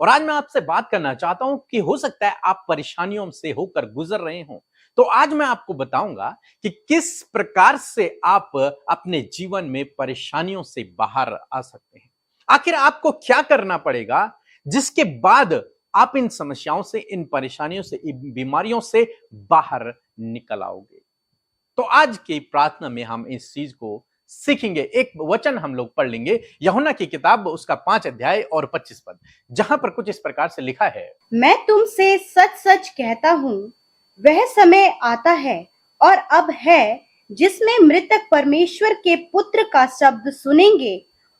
और आज मैं आपसे बात करना चाहता हूं कि हो सकता है आप परेशानियों से होकर गुजर रहे हो। तो आज मैं आपको बताऊंगा कि किस प्रकार से आप अपने जीवन में परेशानियों से बाहर आ सकते हैं। आखिर आपको क्या करना पड़ेगा जिसके बाद आप इन समस्याओं से, इन परेशानियों से, इन बीमारियों से बाहर निकल आओगे। तो आज की प्रार्थना में हम इस चीज को सीखेंगे। एक वचन हम लोग पढ़ लेंगे, यूहन्ना की किताब उसका 5 अध्याय और 25 पद, जहां पर कुछ इस प्रकार से लिखा है, मैं तुमसे सच सच कहता हूँ, वह समय आता है और अब है जिसमें मृतक परमेश्वर के पुत्र का शब्द सुनेंगे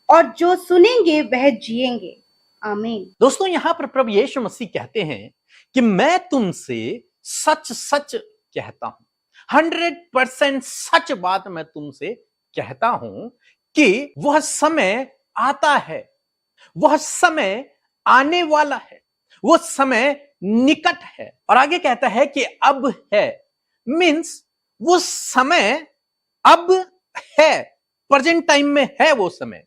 और जो सुनेंगे वह जिएंगे। आमीन। दोस्तों यहां पर प्रभु यीशु मसीह कहते हैं कि मैं तुमसे सच सच कहता हूं, 100% सच बात मैं तुमसे कहता हूं कि वह समय आता है, वह समय आने वाला है, वह समय निकट है। और आगे कहता है कि अब है, मीन्स वो समय अब है, प्रेजेंट टाइम में है वो समय।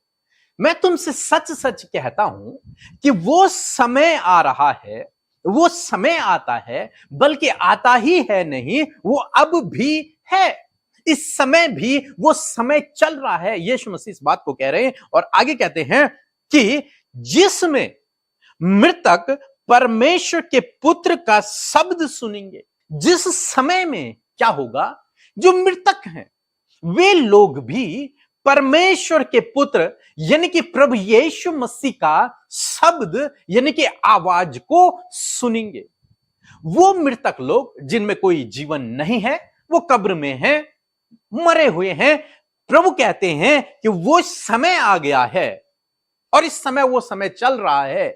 मैं तुमसे सच सच कहता हूं कि वो समय आ रहा है, वो समय आता है, बल्कि आता ही है नहीं, वो अब भी है। इस समय भी वो समय चल रहा है। यीशु मसीह इस बात को कह रहे हैं और आगे कहते हैं कि जिसमें मृतक परमेश्वर के पुत्र का शब्द सुनेंगे। जिस समय में क्या होगा, जो मृतक हैं वे लोग भी परमेश्वर के पुत्र यानी कि प्रभु यीशु मसीह का शब्द यानी कि आवाज को सुनेंगे। वो मृतक लोग जिनमें कोई जीवन नहीं है, वो कब्र में हैं, मरे हुए हैं, प्रभु कहते हैं कि वो समय आ गया है और इस समय वो समय चल रहा है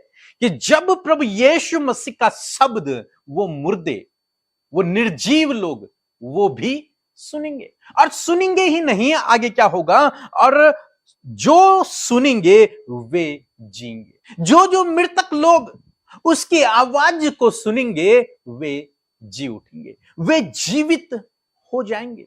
कि जब प्रभु यीशु मसीह का शब्द वो मुर्दे, वो निर्जीव लोग वो भी सुनेंगे। और सुनेंगे ही नहीं, आगे क्या होगा, और जो सुनेंगे वे जीएंगे। जो जो मृतक लोग उसकी आवाज को सुनेंगे वे जी उठेंगे, वे जीवित हो जाएंगे।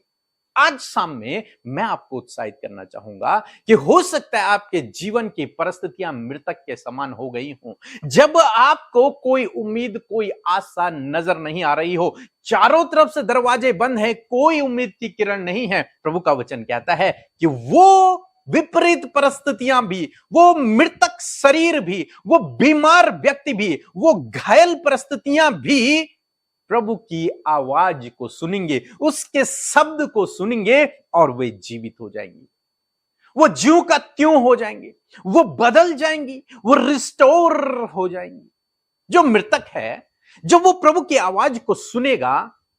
आज शाम में मैं आपको उत्साहित करना चाहूंगा कि हो सकता है आपके जीवन की परिस्थितियां मृतक के समान हो गई हों। जब आपको कोई उम्मीद, कोई आशा नजर नहीं आ रही हो, चारों तरफ से दरवाजे बंद हैं, कोई उम्मीद की किरण नहीं है, प्रभु का वचन कहता है कि वो विपरीत परिस्थितियां भी, वो मृतक शरीर भी, वो बीमार व्यक्ति भी, वो घायल परिस्थितियां भी प्रभु की आवाज को सुनेंगे, उसके शब्द को सुनेंगे और वे जीवित हो जाएंगे। वो ज्यों का त्यों हो जाएंगे, वो बदल जाएंगी, वो रिस्टोर हो जाएंगी। जो मृतक है, जब वो प्रभु की आवाज को सुनेगा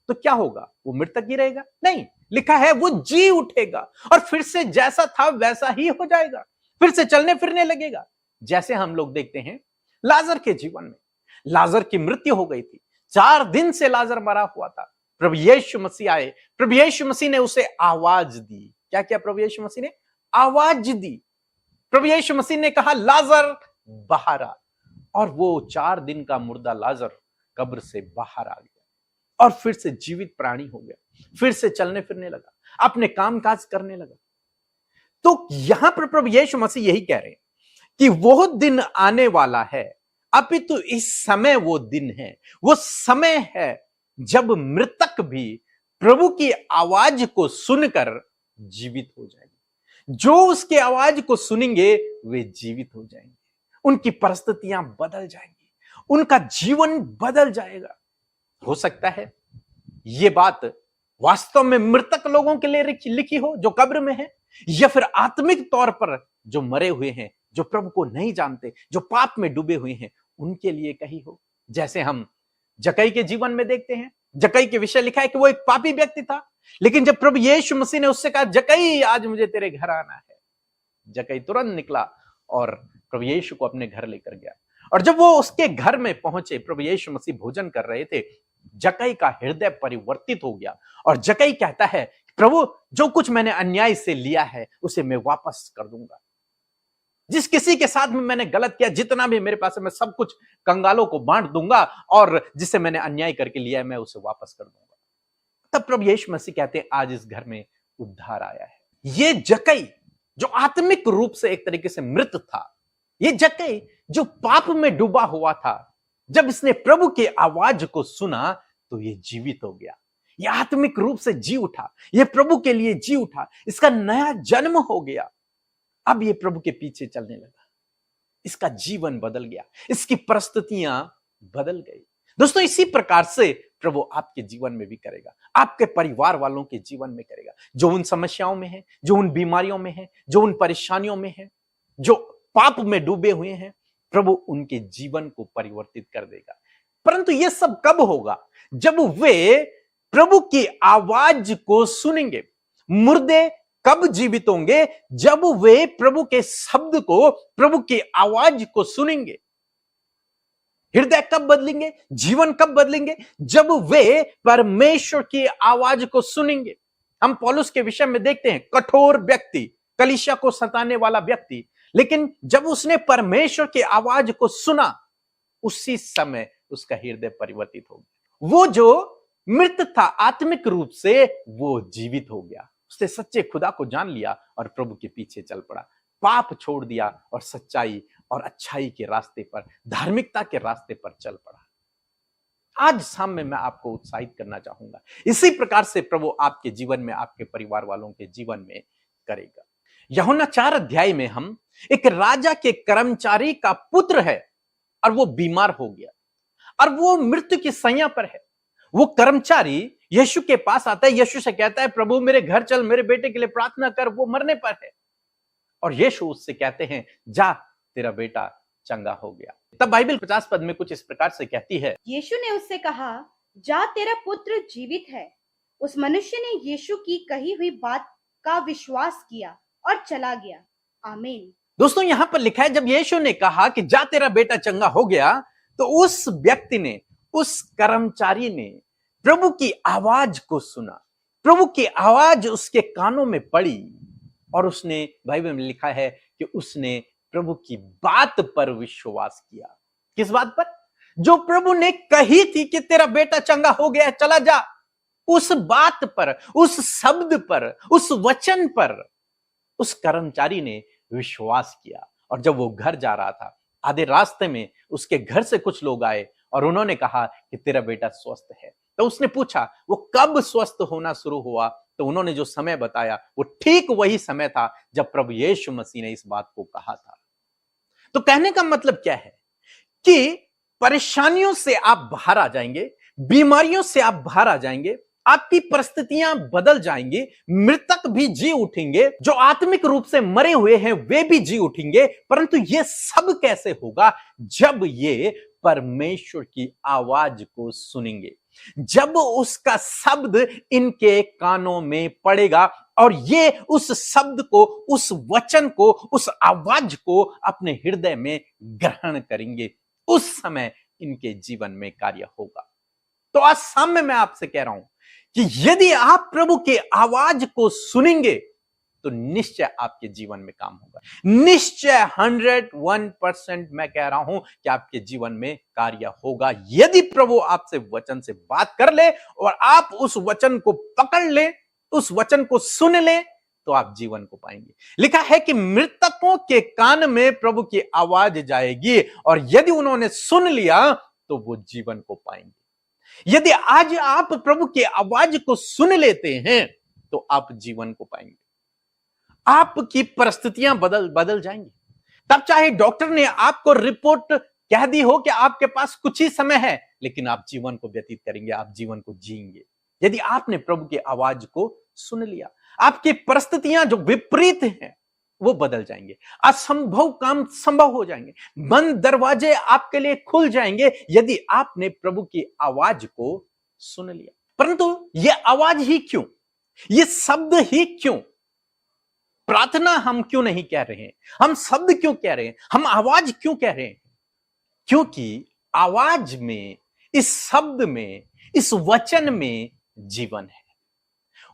तो क्या होगा, वो मृतक ही रहेगा? नहीं, लिखा है वो जी उठेगा और फिर से जैसा था वैसा ही हो जाएगा, फिर से चलने फिरने लगेगा। जैसे हम लोग देखते हैं लाजर के जीवन में, लाजर की मृत्यु हो गई थी, 4 दिन से लाजर मरा हुआ था। प्रभु यीशु मसीह आए, प्रभु यीशु मसीह ने उसे आवाज दी। क्या किया प्रभु यीशु मसीह ने? आवाज दी। प्रभु यीशु मसीह ने कहा लाजर बाहर आ, और वो 4 दिन का मुर्दा लाजर कब्र से बाहर आ गया और फिर से जीवित प्राणी हो गया, फिर से चलने फिरने लगा, अपने काम काज करने लगा। तो यहां पर प्रभु यीशु मसीह यही कह रहे हैं कि वो दिन आने वाला है, अपितु इस समय वो दिन है, वो समय है जब मृतक भी प्रभु की आवाज को सुनकर जीवित हो जाएंगे। जो उसकी आवाज को सुनेंगे वे जीवित हो जाएंगे, उनकी परिस्थितियां बदल जाएंगी, उनका जीवन बदल जाएगा। हो सकता है ये बात वास्तव में मृतक लोगों के लिए लिखी हो जो कब्र में है, या फिर आत्मिक तौर पर जो मरे हुए हैं, जो प्रभु को नहीं जानते, जो पाप में डूबे हुए हैं, उनके लिए कही हो। जैसे हम जक्कई के जीवन में देखते हैं, जक्कई के विषय लिखा है कि वो एक पापी व्यक्ति था, लेकिन जब प्रभु यीशु मसीह ने उससे कहा जक्कई आज मुझे तेरे घर आना है, जक्कई तुरंत निकला और प्रभु यीशु को अपने घर लेकर गया। और जब वो उसके घर में पहुंचे, प्रभु यीशु मसीह भोजन कर रहे थे, जक्कई का हृदय परिवर्तित हो गया और जक्कई कहता है प्रभु जो कुछ मैंने अन्याय से लिया है उसे मैं वापस कर दूंगा। जिस किसी के साथ में मैंने गलत किया, जितना भी मेरे पास है, मैं सब कुछ कंगालों को बांट दूंगा और जिससे मैंने अन्याय करके लिया है मैं उसे वापस कर दूंगा। तब प्रभु यीशु मसीह कहते हैं आज इस घर में उद्धार आया है। ये जक्कई जो आत्मिक रूप से एक तरीके से मृत था, ये जक्कई जो पाप में डूबा हुआ था, जब इसने प्रभु की आवाज को सुना तो ये जीवित हो गया, ये आत्मिक रूप से जी उठा, ये प्रभु के लिए जी उठा, इसका नया जन्म हो गया। अब ये प्रभु के पीछे चलने लगा, इसका जीवन बदल गया, इसकी परिस्थितियां बदल गई। दोस्तों, इसी प्रकार से प्रभु आपके जीवन में भी करेगा, आपके परिवार वालों के जीवन में करेगा, जो उन समस्याओं में है, जो उन बीमारियों में है, जो उन परेशानियों में है, जो पाप में डूबे हुए हैं, प्रभु उनके जीवन को परिवर्तित कर देगा। परंतु यह सब कब होगा? जब वे प्रभु की आवाज को सुनेंगे। मुर्दे कब जीवित होंगे? जब वे प्रभु के शब्द को, प्रभु की आवाज को सुनेंगे। हृदय कब बदलेंगे, जीवन कब बदलेंगे? जब वे परमेश्वर की आवाज को सुनेंगे। हम पौलुस के विषय में देखते हैं, कठोर व्यक्ति, कलीसिया को सताने वाला व्यक्ति, लेकिन जब उसने परमेश्वर की आवाज को सुना, उसी समय उसका हृदय परिवर्तित हो गया। वो जो मृत था आत्मिक रूप से, वो जीवित हो गया। उसने सच्चे खुदा को जान लिया और प्रभु के पीछे चल पड़ा, पाप छोड़ दिया और सच्चाई और अच्छाई के रास्ते पर, धार्मिकता के रास्ते पर चल पड़ा। आज शाम में मैं आपको उत्साहित करना चाहूंगा, इसी प्रकार से प्रभु आपके जीवन में, आपके परिवार वालों के जीवन में करेगा। यूहन्ना 4 अध्याय में हम एक राजा के कर्मचारी का पुत्र है और वो बीमार हो गया और वो मृत्यु की सैया पर है। वो कर्मचारी यीशु के पास आता है, यीशु से कहता है, प्रभु मेरे घर चल, मेरे बेटे के लिए प्रार्थना कर, वो मरने पर है। और यीशु उससे कहते हैं, जा, तेरा बेटा चंगा हो गया। तब बाइबल 50 पद में कुछ इस प्रकार से कहती है, यीशु ने उससे कहा, जा, तेरा पुत्र जीवित है। उस मनुष्य ने यीशु की कही हुई बात का विश्वास किया और चला गया। आमीन। दोस्तों, यहां पर लिखा है, जब यीशु ने कहा कि जा, तेरा बेटा चंगा हो गया, तो उस व्यक्ति ने, उस कर्मचारी ने प्रभु की आवाज को सुना, प्रभु की आवाज उसके कानों में पड़ी और उसने, बाइबल में लिखा है कि उसने प्रभु की बात पर विश्वास किया। किस बात पर? जो प्रभु ने कही थी कि तेरा बेटा चंगा हो गया, चला जा, उस बात पर, उस शब्द पर, उस वचन पर उस कर्मचारी ने विश्वास किया। और जब वो घर जा रहा था, आधे रास्ते में उसके घर से कुछ लोग आए और उन्होंने कहा कि तेरा बेटा स्वस्थ है। तो उसने पूछा वो कब स्वस्थ होना शुरू हुआ, तो उन्होंने जो समय बताया वो ठीक वही समय था जब प्रभु यीशु मसीह ने इस बात को कहा था। तो कहने का मतलब क्या है कि परेशानियों से आप बाहर आ जाएंगे, बीमारियों से आप बाहर आ जाएंगे, आपकी परिस्थितियां बदल जाएंगी, मृतक भी जी उठेंगे, जो आत्मिक रूप से मरे हुए हैं वे भी जी उठेंगे। परंतु ये सब कैसे होगा? जब ये परमेश्वर की आवाज को सुनेंगे, जब उसका शब्द इनके कानों में पड़ेगा और ये उस शब्द को, उस वचन को, उस आवाज को अपने हृदय में ग्रहण करेंगे, उस समय इनके जीवन में कार्य होगा। तो आज सामने मैं आपसे कह रहा हूं कि यदि आप प्रभु की आवाज को सुनेंगे तो निश्चय आपके जीवन में काम होगा। निश्चय 101% मैं कह रहा हूं कि आपके जीवन में कार्य होगा। यदि प्रभु आपसे वचन से बात कर ले और आप उस वचन को पकड़ ले, उस वचन को सुन ले, तो आप जीवन को पाएंगे। लिखा है कि मृतकों के कान में प्रभु की आवाज जाएगी और यदि उन्होंने सुन लिया तो वो जीवन को पाएंगे। यदि आज आप प्रभु की आवाज को सुन लेते हैं तो आप जीवन को पाएंगे। आपकी परिस्थितियां बदल जाएंगी। तब चाहे डॉक्टर ने आपको रिपोर्ट कह दी हो कि आपके पास कुछ ही समय है, लेकिन आप जीवन को व्यतीत करेंगे, आप जीवन को जिएंगे। यदि आपने प्रभु की आवाज को सुन लिया, आपकी परिस्थितियां जो विपरीत हैं वो बदल जाएंगे, असंभव काम संभव हो जाएंगे, बंद दरवाजे आपके लिए खुल जाएंगे यदि आपने प्रभु की आवाज को सुन लिया। परंतु ये आवाज ही क्यों, ये शब्द ही क्यों? प्रार्थना हम क्यों नहीं कह रहे हैं, हम शब्द क्यों कह रहे हैं, हम आवाज क्यों कह रहे हैं? क्योंकि आवाज में, इस शब्द में, इस वचन में जीवन है,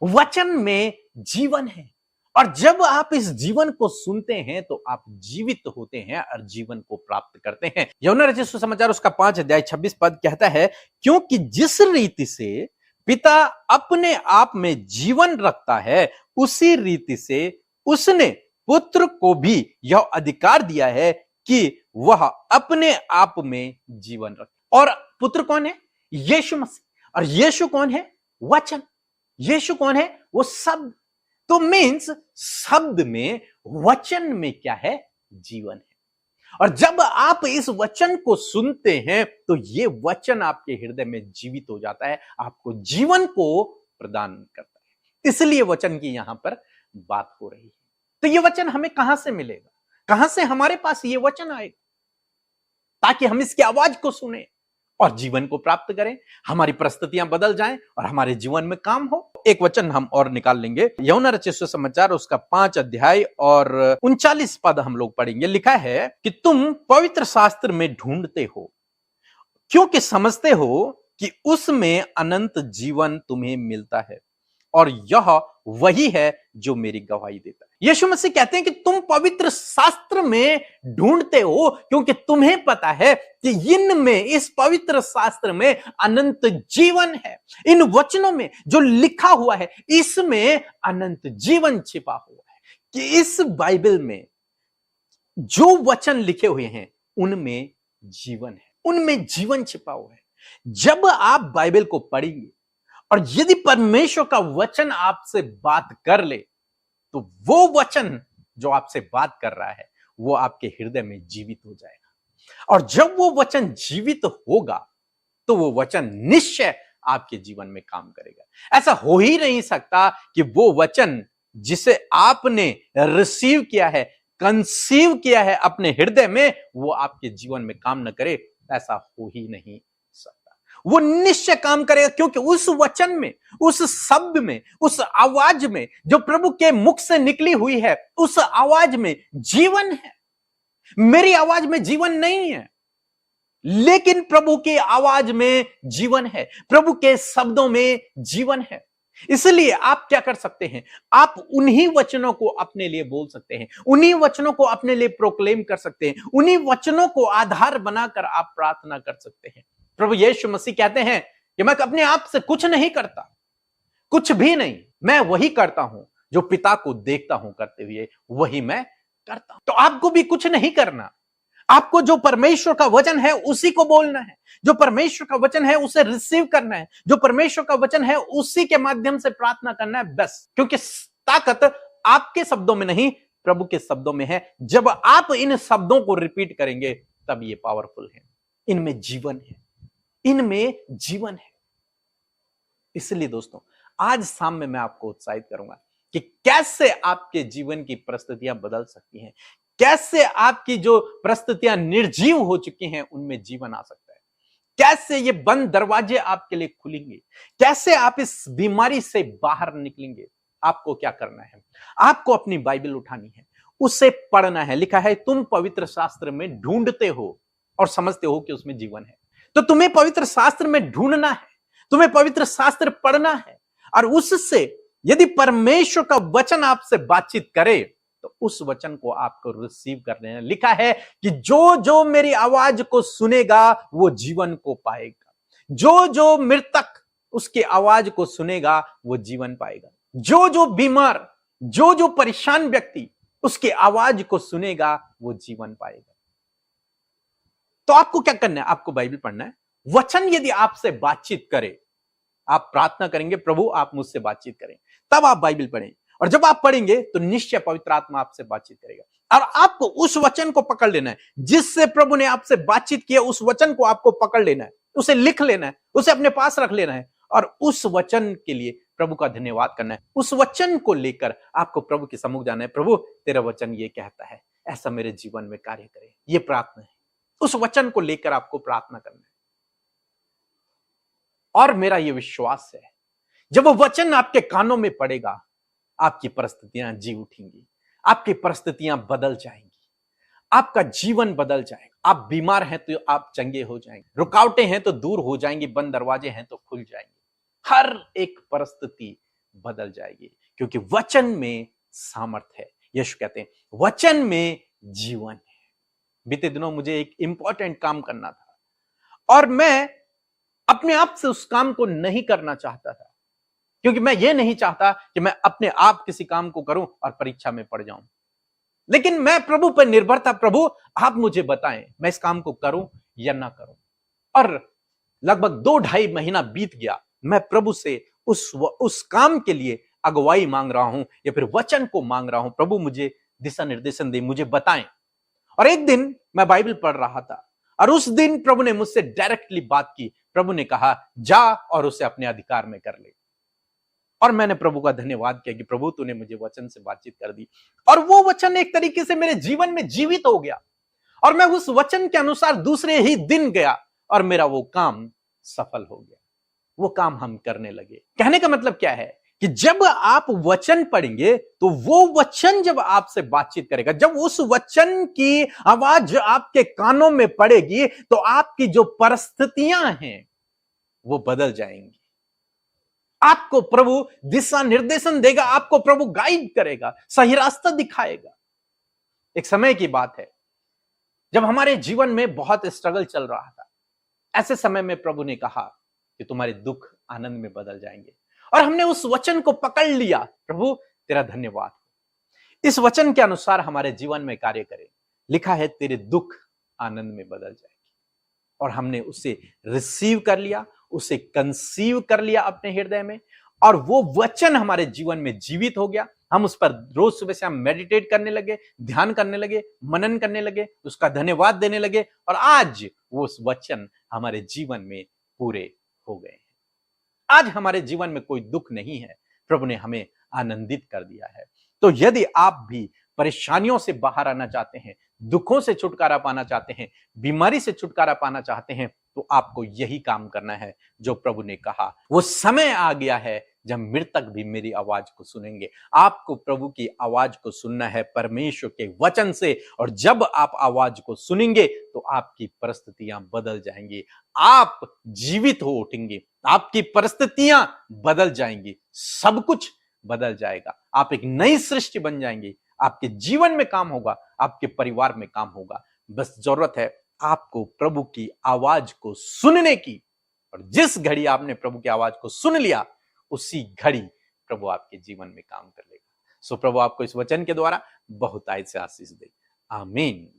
वचन में जीवन है। और जब आप इस जीवन को सुनते हैं तो आप जीवित होते हैं और जीवन को प्राप्त करते हैं। यूहन्ना रचित सुसमाचार उसका 5 अध्याय 26 पद कहता है, क्योंकि जिस रीति से पिता अपने आप में जीवन रखता है, उसी रीति से उसने पुत्र को भी यह अधिकार दिया है कि वह अपने आप में जीवन रखे। और पुत्र कौन है? यीशु मसीह। और यीशु कौन है? वचन। यीशु कौन है? वो शब्द। तो मीन्स शब्द में, वचन में क्या है? जीवन है। और जब आप इस वचन को सुनते हैं तो ये वचन आपके हृदय में जीवित हो जाता है, आपको जीवन को प्रदान करता है। इसलिए वचन की यहां पर बात हो रही है। तो ये वचन हमें कहां से मिलेगा? कहां से हमारे पास ये वचन आएगा ताकि हम इसकी आवाज को सुने और जीवन को प्राप्त करें, हमारी परिस्थितियां बदल जाएं और हमारे जीवन में काम हो। एक वचन हम और निकाल लेंगे, यूहन्ना रचित सुसमाचार उसका 5 अध्याय और 39 पद हम लोग पढ़ेंगे। लिखा है कि तुम पवित्र शास्त्र में ढूंढते हो क्योंकि समझते हो कि उसमें अनंत जीवन तुम्हें मिलता है, और यह वही है जो मेरी गवाही देता है। यीशु मसीह कहते हैं कि तुम पवित्र शास्त्र में ढूंढते हो क्योंकि तुम्हें पता है कि इनमें, इस पवित्र शास्त्र में अनंत जीवन है। इन वचनों में जो लिखा हुआ है, इसमें अनंत जीवन छिपा हुआ है। कि इस बाइबल में जो वचन लिखे हुए हैं उनमें जीवन है, उनमें जीवन छिपा हुआ है। जब आप बाइबल को पढ़ेंगे और यदि परमेश्वर का वचन आपसे बात कर ले तो वो वचन जो आपसे बात कर रहा है वो आपके हृदय में जीवित हो जाएगा। और जब वो वचन जीवित होगा तो वो वचन निश्चय आपके जीवन में काम करेगा। ऐसा हो ही नहीं सकता कि वो वचन जिसे आपने रिसीव किया है, कंसीव किया है अपने हृदय में, वो आपके जीवन में काम न करे। ऐसा हो ही नहीं सकता। वो निश्चय काम करेगा क्योंकि उस वचन में, उस शब्द में, उस आवाज में जो प्रभु के मुख से निकली हुई है, उस आवाज में जीवन है। मेरी आवाज में जीवन नहीं है, लेकिन प्रभु की आवाज में जीवन है, प्रभु के शब्दों में जीवन है। इसलिए आप क्या कर सकते हैं? आप उन्हीं वचनों को अपने लिए बोल सकते हैं, उन्हीं वचनों को अपने लिए प्रोक्लेम कर सकते हैं, उन्हीं वचनों को आधार बनाकर आप प्रार्थना कर सकते हैं। प्रभु यीशु मसीह कहते हैं कि मैं अपने आप से कुछ नहीं करता, कुछ भी नहीं, मैं वही करता हूं जो पिता को देखता हूं करते हुए, वही मैं करता हूं। तो आपको भी कुछ नहीं करना, आपको जो परमेश्वर का वचन है उसी को बोलना है, जो परमेश्वर का वचन है उसे रिसीव करना है, जो परमेश्वर का वचन है उसी के माध्यम से प्रार्थना करना है, बस। क्योंकि ताकत आपके शब्दों में नहीं, प्रभु के शब्दों में है। जब आप इन शब्दों को रिपीट करेंगे तब ये पावरफुल है, इनमें जीवन है, इनमें जीवन है। इसलिए दोस्तों, आज शाम में मैं आपको उत्साहित करूंगा कि कैसे आपके जीवन की परिस्थितियां बदल सकती हैं, कैसे आपकी जो परिस्थितियां निर्जीव हो चुकी हैं उनमें जीवन आ सकता है, कैसे ये बंद दरवाजे आपके लिए खुलेंगे, कैसे आप इस बीमारी से बाहर निकलेंगे। आपको क्या करना है? आपको अपनी बाइबल उठानी है, उसे पढ़ना है। लिखा है तुम पवित्र शास्त्र में ढूंढते हो और समझते हो कि उसमें जीवन है। तो तुम्हें पवित्र शास्त्र में ढूंढना है, तुम्हें पवित्र शास्त्र पढ़ना है, और उससे यदि परमेश्वर का वचन आपसे बातचीत करे तो उस वचन को आपको रिसीव करने हैं। लिखा है कि जो जो मेरी आवाज को सुनेगा वो जीवन को पाएगा, जो जो मृतक उसकी आवाज को सुनेगा वो जीवन पाएगा, जो जो बीमार, जो जो परेशान व्यक्ति उसकी आवाज को सुनेगा वो जीवन पाएगा। तो आपको क्या करना है? आपको बाइबल पढ़ना है। वचन यदि आपसे बातचीत करे, आप प्रार्थना करेंगे प्रभु आप मुझसे बातचीत करें, तब आप बाइबल पढ़ें। और जब आप पढ़ेंगे तो निश्चय पवित्र आत्मा आपसे बातचीत करेगा। और आपको उस वचन को पकड़ लेना है, जिससे प्रभु ने आपसे बातचीत किया, उस वचन को आपको पकड़ लेना है, उसे लिख लेना है, उसे अपने पास रख लेना है, और उस वचन के लिए प्रभु का धन्यवाद करना है। उस वचन को लेकर आपको प्रभु के सम्मुख जाना है। प्रभु तेरा वचन ये कहता है, ऐसा मेरे जीवन में कार्य करे। ये प्रार्थना है, उस वचन को लेकर आपको प्रार्थना करना है। और मेरा यह विश्वास है जब वो वचन आपके कानों में पड़ेगा, आपकी परिस्थितियां जी उठेंगी, आपकी परिस्थितियां बदल जाएंगी, आपका जीवन बदल जाएगा। आप बीमार हैं तो आप चंगे हो जाएंगे, रुकावटें हैं तो दूर हो जाएंगी, बंद दरवाजे हैं तो खुल जाएंगे। हर एक परिस्थिति बदल जाएगी क्योंकि वचन में सामर्थ्य है। यीशु कहते हैं वचन में जीवन है। बीते दिनों मुझे एक इंपॉर्टेंट काम करना था और मैं अपने आप से उस काम को नहीं करना चाहता था, क्योंकि मैं ये नहीं चाहता कि मैं अपने आप किसी काम को करूं और परीक्षा में पड़ जाऊं। लेकिन मैं प्रभु पर निर्भर था, प्रभु आप मुझे बताएं मैं इस काम को करूं या ना करूं। और लगभग 2-2.5 महीना बीत गया, मैं प्रभु से उस काम के लिए अगुवाई मांग रहा हूं या फिर वचन को मांग रहा हूं, प्रभु मुझे दिशा निर्देशन दे, मुझे बताएं। और एक दिन मैं बाइबल पढ़ रहा था और उस दिन प्रभु ने मुझसे डायरेक्टली बात की। प्रभु ने कहा जा और उसे अपने अधिकार में कर ले। और मैंने प्रभु का धन्यवाद किया कि प्रभु तूने मुझे वचन से बातचीत कर दी, और वो वचन एक तरीके से मेरे जीवन में जीवित हो गया और मैं उस वचन के अनुसार दूसरे ही दिन गया और मेरा वो काम सफल हो गया। वो काम हम करने लगे। कहने का मतलब क्या है कि जब आप वचन पढ़ेंगे तो वो वचन जब आपसे बातचीत करेगा, जब उस वचन की आवाज आपके कानों में पड़ेगी तो आपकी जो परिस्थितियां हैं वो बदल जाएंगी। आपको प्रभु दिशा निर्देशन देगा, आपको प्रभु गाइड करेगा, सही रास्ता दिखाएगा। एक समय की बात है जब हमारे जीवन में बहुत स्ट्रगल चल रहा था। ऐसे समय में प्रभु ने कहा कि तुम्हारे दुख आनंद में बदल जाएंगे, और हमने उस वचन को पकड़ लिया। प्रभु तेरा धन्यवाद, इस वचन के अनुसार हमारे जीवन में कार्य करे। लिखा है तेरे दुख आनंद में बदल जाएंगे, और हमने उसे रिसीव कर लिया, उसे कंसीव कर लिया अपने हृदय में, और वो वचन हमारे जीवन में जीवित हो गया। हम उस पर रोज सुबह से हम मेडिटेट करने लगे, ध्यान करने लगे, मनन करने लगे, उसका धन्यवाद देने लगे, और आज वो उस वचन हमारे जीवन में पूरे हो गए हैं। आज हमारे जीवन में कोई दुख नहीं है, प्रभु ने हमें आनंदित कर दिया है। तो यदि आप भी परेशानियों से बाहर आना चाहते हैं, दुखों से छुटकारा पाना चाहते हैं, बीमारी से छुटकारा पाना चाहते हैं, तो आपको यही काम करना है जो प्रभु ने कहा। वो समय आ गया है जब मृतक भी मेरी आवाज को सुनेंगे। आपको प्रभु की आवाज को सुनना है परमेश्वर के वचन से, और जब आप आवाज को सुनेंगे तो आपकी परिस्थितियां बदल जाएंगी, आप जीवित हो उठेंगे, आपकी परिस्थितियां बदल जाएंगी, सब कुछ बदल जाएगा, आप एक नई सृष्टि बन जाएंगे। आपके जीवन में काम होगा, आपके परिवार में काम होगा। बस जरूरत है आपको प्रभु की आवाज को सुनने की, और जिस घड़ी आपने प्रभु की आवाज को सुन लिया उसी घड़ी प्रभु आपके जीवन में काम कर लेगा। सो प्रभु आपको इस वचन के द्वारा बहुत आयत से आशीष दे। आमीन।